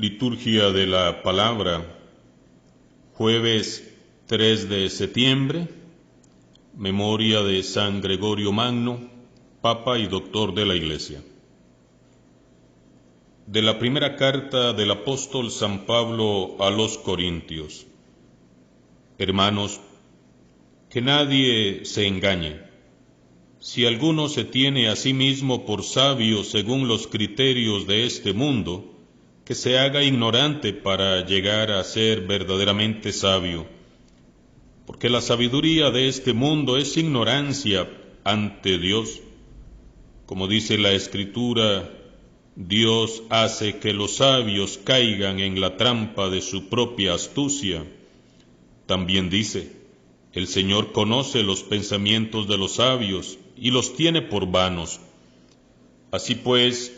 Liturgia de la Palabra, jueves 3 de septiembre, memoria de San Gregorio Magno, Papa y Doctor de la Iglesia. De la primera carta del apóstol San Pablo a los Corintios. Hermanos, que nadie se engañe. Si alguno se tiene a sí mismo por sabio según los criterios de este mundo, que se haga ignorante para llegar a ser verdaderamente sabio. Porque la sabiduría de este mundo es ignorancia ante Dios. Como dice la Escritura, Dios hace que los sabios caigan en la trampa de su propia astucia. También dice, el Señor conoce los pensamientos de los sabios y los tiene por vanos. Así pues,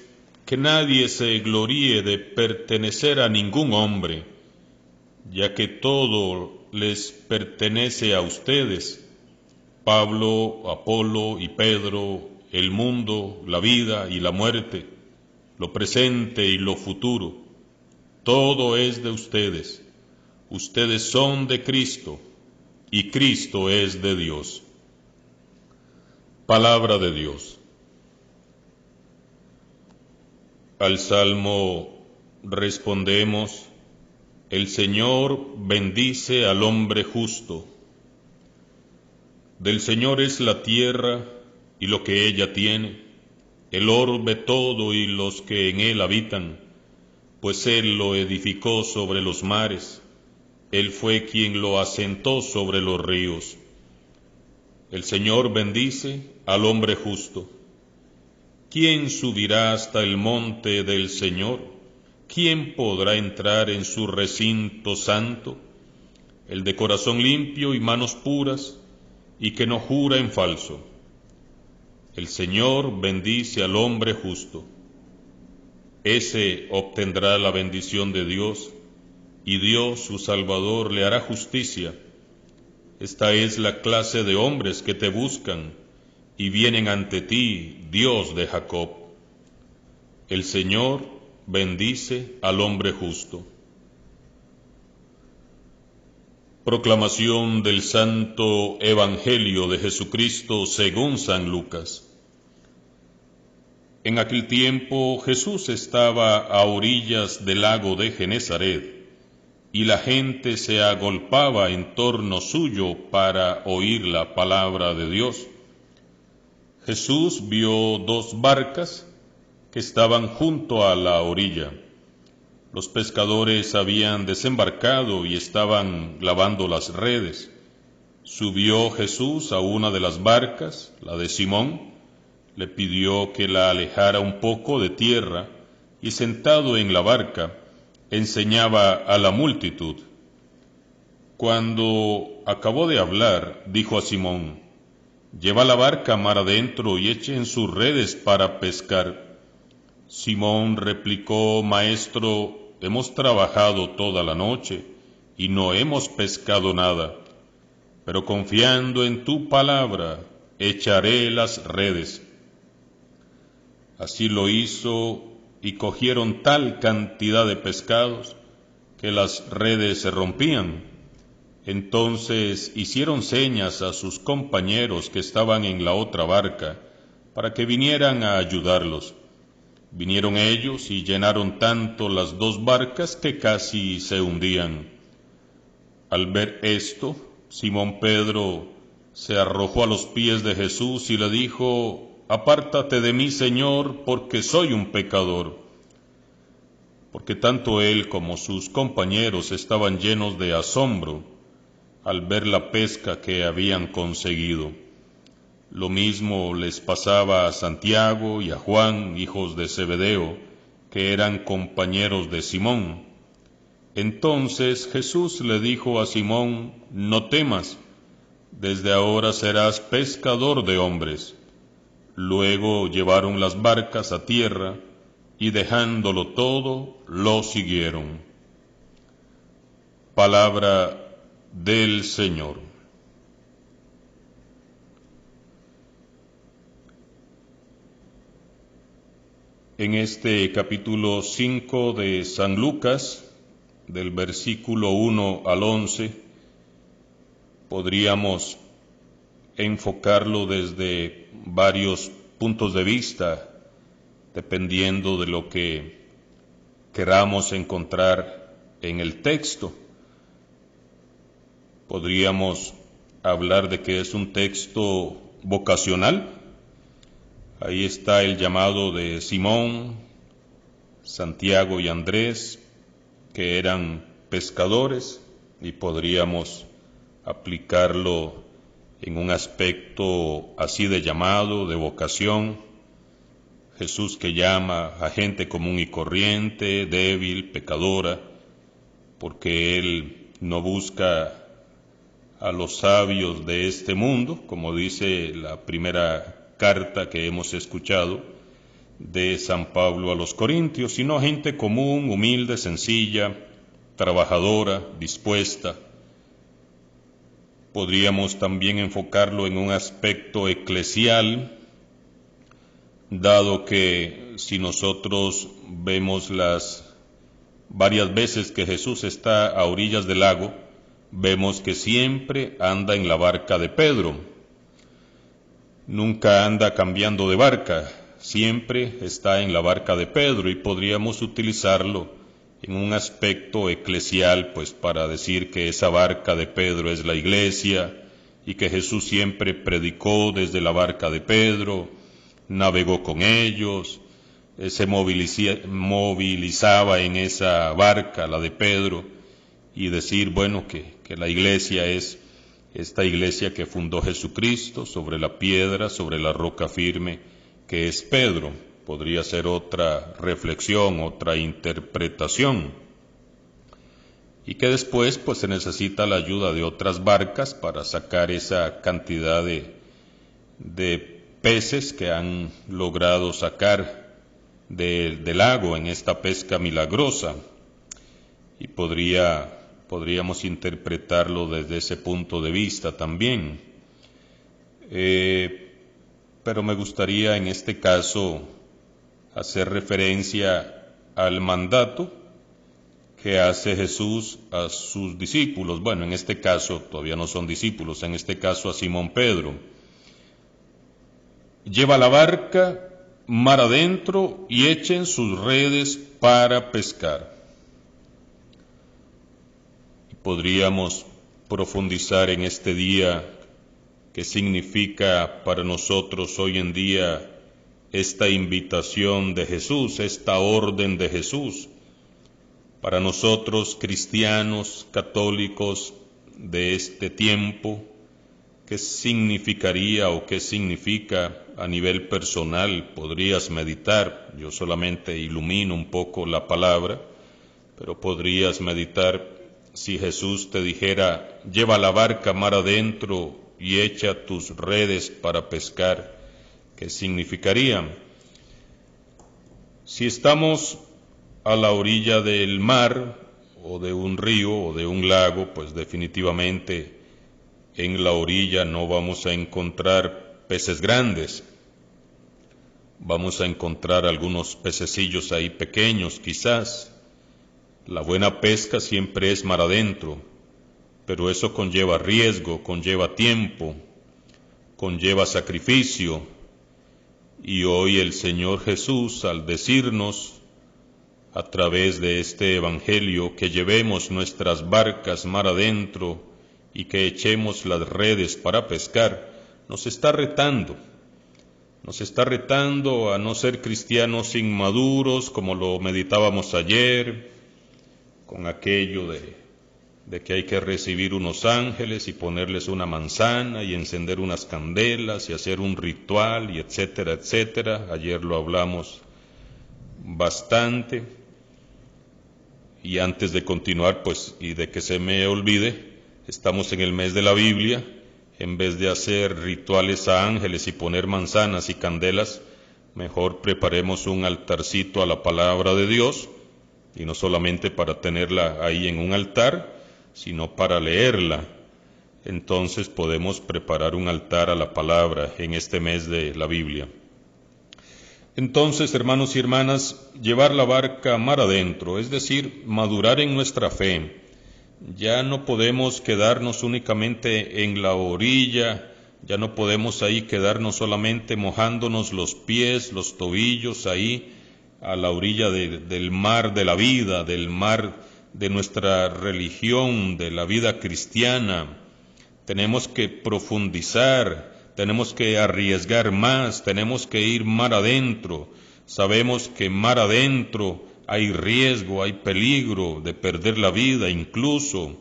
que nadie se gloríe de pertenecer a ningún hombre, ya que todo les pertenece a ustedes, Pablo, Apolo y Pedro, el mundo, la vida y la muerte, lo presente y lo futuro, todo es de ustedes. Ustedes son de Cristo, y Cristo es de Dios. Palabra de Dios. Al Salmo respondemos, el Señor bendice al hombre justo. Del Señor es la tierra y lo que ella tiene, el orbe todo y los que en él habitan, pues Él lo edificó sobre los mares, Él fue quien lo asentó sobre los ríos. El Señor bendice al hombre justo. ¿Quién subirá hasta el monte del Señor? ¿Quién podrá entrar en su recinto santo? El de corazón limpio y manos puras, y que no jura en falso. El Señor bendice al hombre justo. Ese obtendrá la bendición de Dios, y Dios su Salvador le hará justicia. Esta es la clase de hombres que te buscan, y vienen ante ti, Dios de Jacob. El Señor bendice al hombre justo. Proclamación del Santo Evangelio de Jesucristo según San Lucas. En aquel tiempo Jesús estaba a orillas del lago de Genezaret, y la gente se agolpaba en torno suyo para oír la palabra de Dios. Jesús vio dos barcas que estaban junto a la orilla. Los pescadores habían desembarcado y estaban lavando las redes. Subió Jesús a una de las barcas, la de Simón, le pidió que la alejara un poco de tierra y sentado en la barca, enseñaba a la multitud. Cuando acabó de hablar, dijo a Simón, «Lleva la barca mar adentro y echen sus redes para pescar». Simón replicó, «Maestro, hemos trabajado toda la noche y no hemos pescado nada, pero confiando en tu palabra, echaré las redes». Así lo hizo y cogieron tal cantidad de pescados que las redes se rompían. Entonces hicieron señas a sus compañeros que estaban en la otra barca para que vinieran a ayudarlos. Vinieron ellos y llenaron tanto las dos barcas que casi se hundían. Al ver esto, Simón Pedro se arrojó a los pies de Jesús y le dijo, «Apártate de mí, Señor, porque soy un pecador». Porque tanto él como sus compañeros estaban llenos de asombro al ver la pesca que habían conseguido. Lo mismo les pasaba a Santiago y a Juan, hijos de Zebedeo, que eran compañeros de Simón. Entonces Jesús le dijo a Simón, «No temas, desde ahora serás pescador de hombres». Luego llevaron las barcas a tierra y dejándolo todo, lo siguieron. Palabra del Señor. en este capítulo 5 de San Lucas, del versículo 1 al 11, podríamos enfocarlo desde varios puntos de vista, dependiendo de lo que queramos encontrar en el texto. Podríamos hablar de que es un texto vocacional. Ahí está el llamado de Simón, Santiago y Andrés, que eran pescadores, y podríamos aplicarlo en un aspecto así de llamado, de vocación. Jesús que llama a gente común y corriente, débil, pecadora, porque Él no busca a los sabios de este mundo, como dice la primera carta que hemos escuchado de San Pablo a los Corintios, sino gente común, humilde, sencilla, trabajadora, dispuesta. Podríamos también enfocarlo en un aspecto eclesial, dado que si nosotros vemos las varias veces que Jesús está a orillas del lago, vemos que siempre anda en la barca de Pedro. Nunca anda cambiando de barca, siempre está en la barca de Pedro, y podríamos utilizarlo en un aspecto eclesial, pues para decir que esa barca de Pedro es la iglesia, y que Jesús siempre predicó desde la barca de Pedro, navegó con ellos, se movilizaba en esa barca, la de Pedro, y decir, bueno, que la iglesia es esta iglesia que fundó Jesucristo sobre la piedra, sobre la roca firme, que es Pedro. Podría ser otra reflexión, otra interpretación. Y que después pues se necesita la ayuda de otras barcas para sacar esa cantidad de peces que han logrado sacar del lago en esta pesca milagrosa. Y podríamos interpretarlo desde ese punto de vista también. Pero me gustaría en este caso hacer referencia al mandato que hace Jesús a sus discípulos. Bueno, en este caso todavía no son discípulos, en este caso a Simón Pedro. Lleva la barca mar adentro y echen sus redes para pescar. Podríamos profundizar en este día qué significa para nosotros hoy en día esta invitación de Jesús, esta orden de Jesús. Para nosotros cristianos, católicos de este tiempo, ¿qué significaría o qué significa a nivel personal? Podrías meditar, yo solamente ilumino un poco la palabra, pero podrías meditar si Jesús te dijera, lleva la barca mar adentro y echa tus redes para pescar, ¿qué significaría? Si estamos a la orilla del mar, o de un río, o de un lago, pues definitivamente en la orilla no vamos a encontrar peces grandes. Vamos a encontrar algunos pececillos ahí pequeños, quizás. La buena pesca siempre es mar adentro, pero eso conlleva riesgo, conlleva tiempo, conlleva sacrificio. Y hoy el Señor Jesús, al decirnos a través de este Evangelio que llevemos nuestras barcas mar adentro y que echemos las redes para pescar, nos está retando a no ser cristianos inmaduros como lo meditábamos ayer, con aquello de que hay que recibir unos ángeles y ponerles una manzana y encender unas candelas y hacer un ritual y etcétera, etcétera. Ayer lo hablamos bastante. Y antes de continuar, pues, y de que se me olvide, estamos en el mes de la Biblia. En vez de hacer rituales a ángeles y poner manzanas y candelas, mejor preparemos un altarcito a la palabra de Dios, y no solamente para tenerla ahí en un altar, sino para leerla. Entonces podemos preparar un altar a la palabra en este mes de la Biblia. Entonces, hermanos y hermanas, llevar la barca mar adentro, es decir, madurar en nuestra fe. Ya no podemos quedarnos únicamente en la orilla, ya no podemos ahí quedarnos solamente mojándonos los pies, los tobillos ahí a la orilla del mar de la vida, del mar de nuestra religión, de la vida cristiana. Tenemos que profundizar, tenemos que arriesgar más, tenemos que ir mar adentro. Sabemos que mar adentro hay riesgo, hay peligro de perder la vida incluso,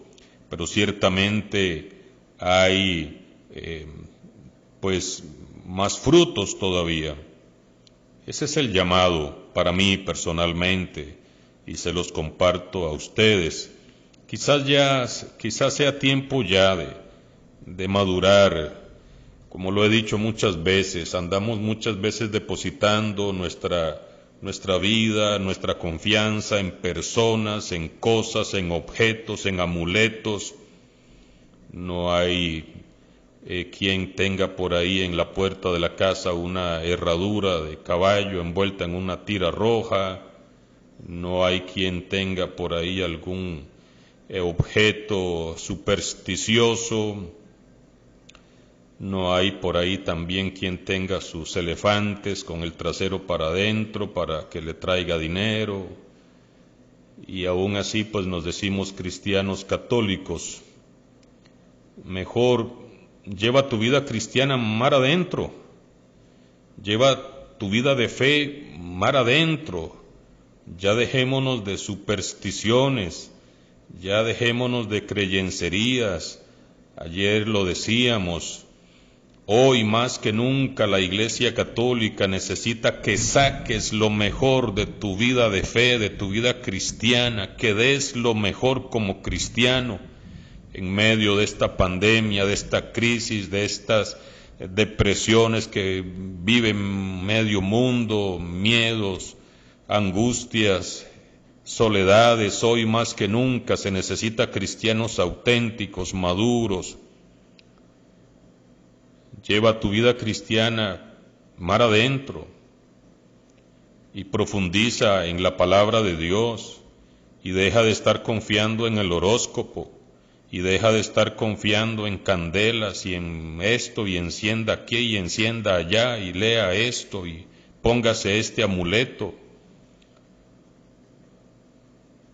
pero ciertamente hay pues más frutos todavía. Ese es el llamado para mí personalmente y se los comparto a ustedes. Quizás sea tiempo ya de madurar. Como lo he dicho muchas veces, andamos muchas veces depositando nuestra vida, nuestra confianza en personas, en cosas, en objetos, en amuletos. No hay quien tenga por ahí en la puerta de la casa una herradura de caballo envuelta en una tira roja. No hay quien tenga por ahí algún objeto supersticioso. No hay por ahí también quien tenga sus elefantes con el trasero para adentro para que le traiga dinero. Y aún así pues nos decimos cristianos católicos. Mejor lleva tu vida cristiana mar adentro. Lleva tu vida de fe mar adentro. Ya dejémonos de supersticiones. Ya dejémonos de creyencerías. Ayer lo decíamos. Hoy más que nunca la Iglesia Católica necesita que saques lo mejor de tu vida de fe, de tu vida cristiana, que des lo mejor como cristiano en medio de esta pandemia, de esta crisis, de estas depresiones que vive medio mundo, miedos, angustias, soledades. Hoy más que nunca se necesita cristianos auténticos, maduros. Lleva tu vida cristiana mar adentro y profundiza en la palabra de Dios y deja de estar confiando en el horóscopo y deja de estar confiando en candelas y en esto y encienda aquí y encienda allá y lea esto y póngase este amuleto.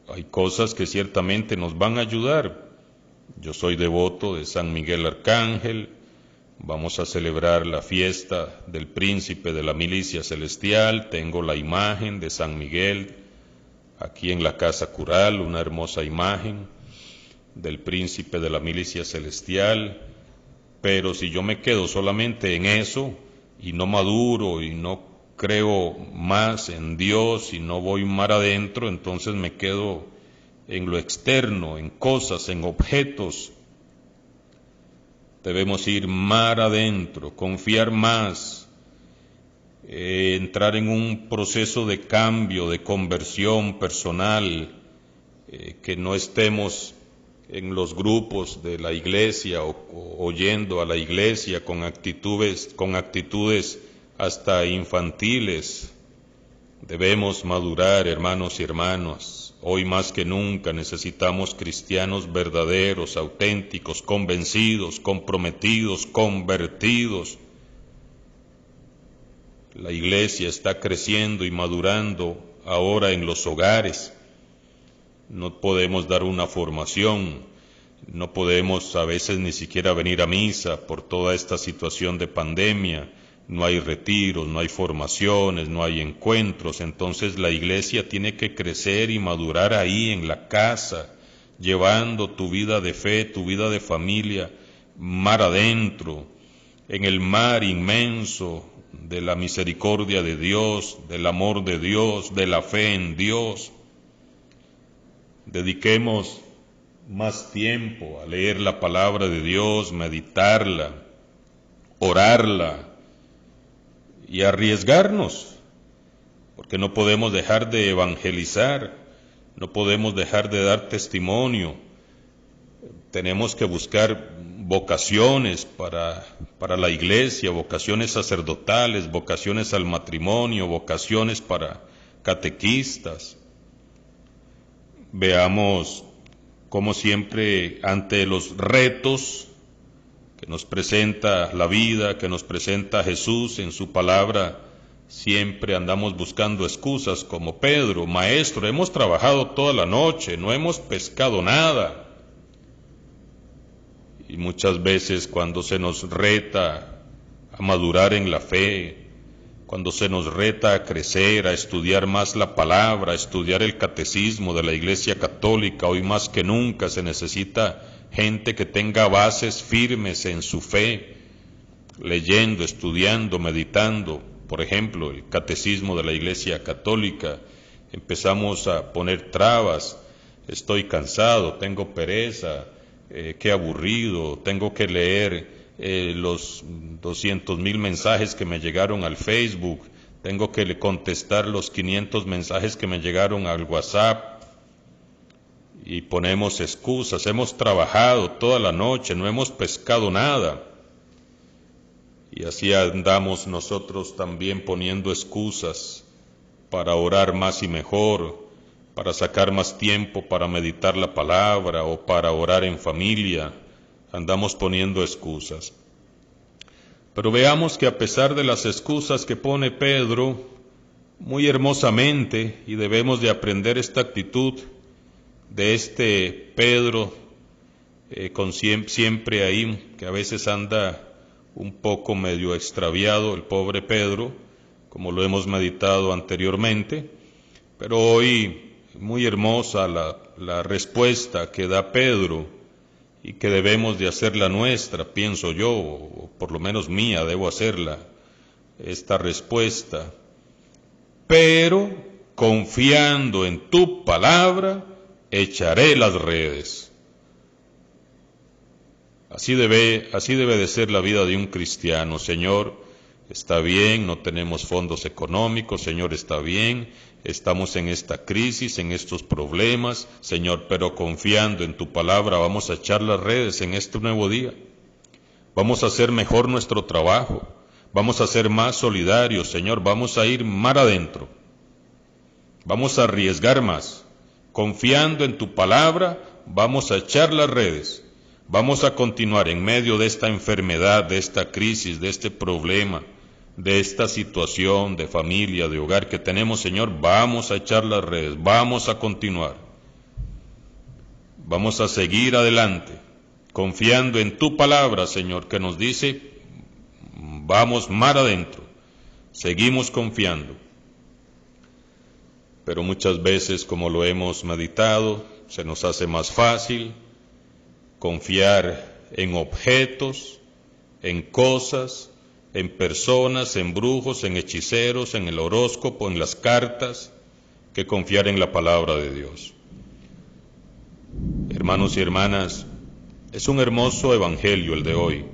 Hay cosas que ciertamente nos van a ayudar. Yo soy devoto de San Miguel Arcángel. Vamos a celebrar la fiesta del príncipe de la milicia celestial. Tengo la imagen de San Miguel aquí en la casa cural, una hermosa imagen del príncipe de la milicia celestial. Pero si yo me quedo solamente en eso y no maduro y no creo más en Dios y no voy mar adentro, entonces me quedo en lo externo, en cosas, en objetos. Debemos ir mar adentro, confiar más, entrar en un proceso de cambio, de conversión personal, que no estemos en los grupos de la iglesia o yendo a la iglesia con actitudes hasta infantiles. Debemos madurar, hermanos y hermanas. Hoy más que nunca necesitamos cristianos verdaderos, auténticos, convencidos, comprometidos, convertidos. La iglesia está creciendo y madurando ahora en los hogares. No podemos dar una formación, no podemos a veces ni siquiera venir a misa por toda esta situación de pandemia. No hay retiros, no hay formaciones, no hay encuentros. Entonces la iglesia tiene que crecer y madurar ahí en la casa, llevando tu vida de fe, tu vida de familia, mar adentro, en el mar inmenso de la misericordia de Dios, del amor de Dios, de la fe en Dios. Dediquemos más tiempo a leer la palabra de Dios, meditarla, orarla, y arriesgarnos, porque no podemos dejar de evangelizar, no podemos dejar de dar testimonio. Tenemos que buscar vocaciones para la iglesia, vocaciones sacerdotales, vocaciones al matrimonio, vocaciones para catequistas. Veamos cómo siempre ante los retos que nos presenta la vida, que nos presenta Jesús en su palabra, siempre andamos buscando excusas como Pedro: Maestro, hemos trabajado toda la noche, no hemos pescado nada. Y muchas veces cuando se nos reta a madurar en la fe, cuando se nos reta a crecer, a estudiar más la palabra, a estudiar el catecismo de la Iglesia Católica, hoy más que nunca se necesita gente que tenga bases firmes en su fe, leyendo, estudiando, meditando. Por ejemplo, el catecismo de la Iglesia Católica, empezamos a poner trabas: estoy cansado, tengo pereza, qué aburrido, tengo que leer los 200,000 mensajes que me llegaron al Facebook, tengo que contestar los 500 mensajes que me llegaron al WhatsApp, y ponemos excusas. Hemos trabajado toda la noche, no hemos pescado nada. Y así andamos nosotros también poniendo excusas para orar más y mejor, para sacar más tiempo para meditar la palabra o para orar en familia. Andamos poniendo excusas. Pero veamos que a pesar de las excusas que pone Pedro, muy hermosamente, y debemos de aprender esta actitud de este Pedro, siempre ahí, que a veces anda un poco medio extraviado, el pobre Pedro, como lo hemos meditado anteriormente, pero hoy muy hermosa la respuesta que da Pedro, y que debemos de hacerla nuestra, pienso yo, o por lo menos mía, debo hacerla, esta respuesta. Pero confiando en tu palabra, echaré las redes. Así debe de ser la vida de un cristiano. Señor, está bien, no tenemos fondos económicos, Señor, está bien, estamos en esta crisis, en estos problemas, Señor, pero confiando en tu palabra vamos a echar las redes en este nuevo día. Vamos a hacer mejor nuestro trabajo, vamos a ser más solidarios, Señor, vamos a ir mar adentro, vamos a arriesgar más. Confiando en tu palabra, vamos a echar las redes. Vamos a continuar en medio de esta enfermedad, de esta crisis, de este problema, de esta situación de familia, de hogar que tenemos, Señor. Vamos a echar las redes, vamos a continuar. Vamos a seguir adelante, confiando en tu palabra, Señor, que nos dice: vamos mar adentro. Seguimos confiando. Pero muchas veces, como lo hemos meditado, se nos hace más fácil confiar en objetos, en cosas, en personas, en brujos, en hechiceros, en el horóscopo, en las cartas, que confiar en la palabra de Dios. Hermanos y hermanas, es un hermoso evangelio el de hoy,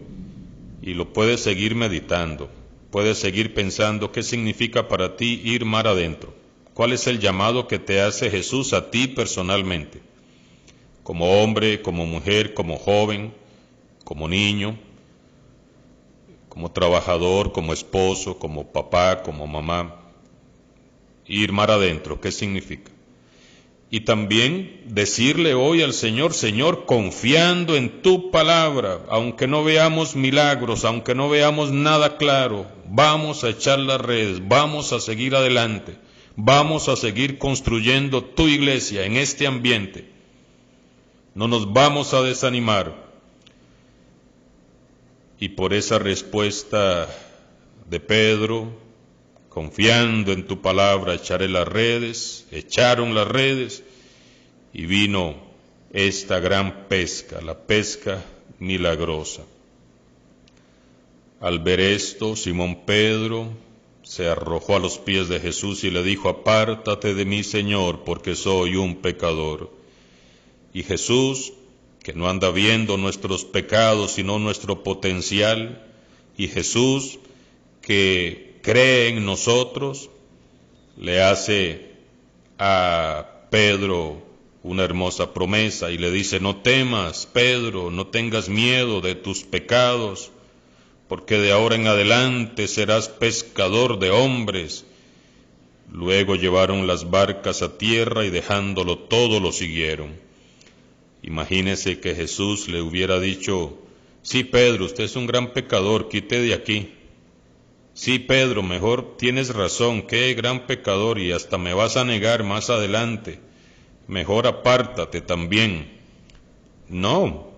y lo puedes seguir meditando, puedes seguir pensando qué significa para ti ir mar adentro, cuál es el llamado que te hace Jesús a ti personalmente, como hombre, como mujer, como joven, como niño, como trabajador, como esposo, como papá, como mamá. Ir mar adentro, ¿qué significa? Y también decirle hoy al Señor: Señor, confiando en tu palabra, aunque no veamos milagros, aunque no veamos nada claro, vamos a echar las redes, vamos a seguir adelante, vamos a seguir construyendo tu iglesia en este ambiente. No nos vamos a desanimar. Y por esa respuesta de Pedro, confiando en tu palabra, echaré las redes, echaron las redes, y vino esta gran pesca, la pesca milagrosa. Al ver esto, Simón Pedro se arrojó a los pies de Jesús y le dijo: apártate de mí, Señor, porque soy un pecador. Y Jesús, que no anda viendo nuestros pecados, sino nuestro potencial, y Jesús, que cree en nosotros, le hace a Pedro una hermosa promesa y le dice: no temas, Pedro, no tengas miedo de tus pecados, porque de ahora en adelante serás pescador de hombres. Luego llevaron las barcas a tierra y dejándolo todo lo siguieron. Imagínese que Jesús le hubiera dicho: sí, Pedro, usted es un gran pecador, quite de aquí. Sí, Pedro, mejor tienes razón, qué gran pecador, y hasta me vas a negar más adelante. Mejor apártate también. No.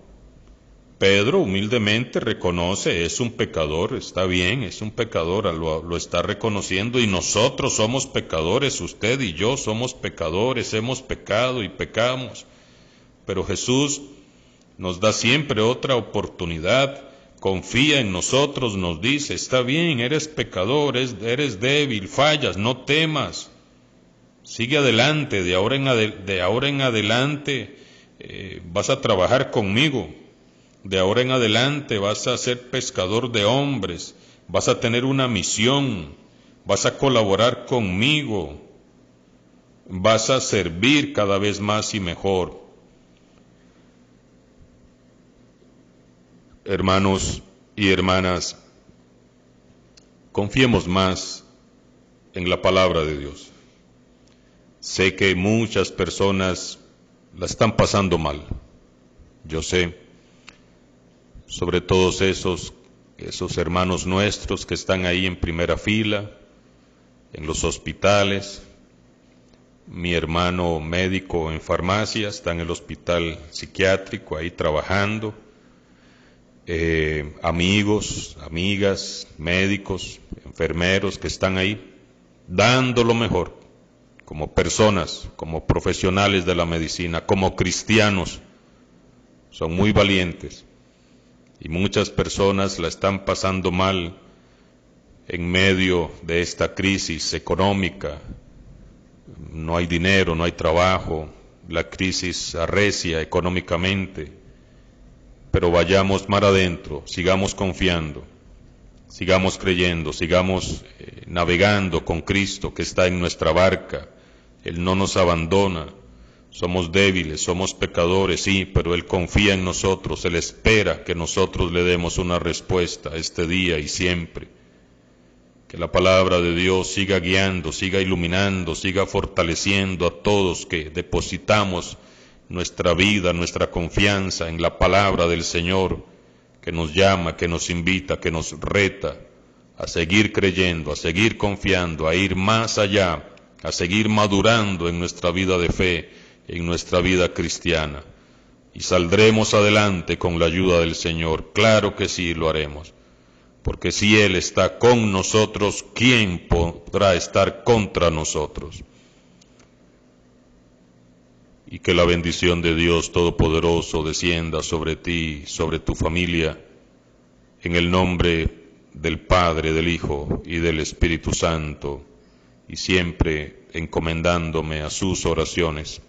Pedro humildemente reconoce, es un pecador, está bien, es un pecador, lo está reconociendo, y nosotros somos pecadores, usted y yo somos pecadores, hemos pecado y pecamos, pero Jesús nos da siempre otra oportunidad, confía en nosotros, nos dice: está bien, eres pecador, eres débil, fallas, no temas, sigue adelante, de ahora en adelante vas a trabajar conmigo. De ahora en adelante vas a ser pescador de hombres, vas a tener una misión, vas a colaborar conmigo, vas a servir cada vez más y mejor. Hermanos y hermanas, confiemos más en la palabra de Dios. Sé que muchas personas la están pasando mal, yo sé, sobre todos esos hermanos nuestros que están ahí en primera fila, en los hospitales. Mi hermano médico en farmacia está en el hospital psiquiátrico ahí trabajando. Amigos, amigas, médicos, enfermeros que están ahí dando lo mejor, como personas, como profesionales de la medicina, como cristianos. Son muy valientes. Y muchas personas la están pasando mal en medio de esta crisis económica. No hay dinero, no hay trabajo, la crisis arrecia económicamente. Pero vayamos mar adentro, sigamos confiando, sigamos creyendo, sigamos navegando con Cristo que está en nuestra barca. Él no nos abandona. Somos débiles, somos pecadores, sí, pero Él confía en nosotros, Él espera que nosotros le demos una respuesta este día y siempre. Que la palabra de Dios siga guiando, siga iluminando, siga fortaleciendo a todos que depositamos nuestra vida, nuestra confianza en la palabra del Señor, que nos llama, que nos invita, que nos reta a seguir creyendo, a seguir confiando, a ir más allá, a seguir madurando en nuestra vida de fe, en nuestra vida cristiana, y saldremos adelante con la ayuda del Señor. Claro que sí, lo haremos, porque si Él está con nosotros, ¿quién podrá estar contra nosotros? Y que la bendición de Dios Todopoderoso descienda sobre ti, sobre tu familia, en el nombre del Padre, del Hijo y del Espíritu Santo, y siempre encomendándome a sus oraciones.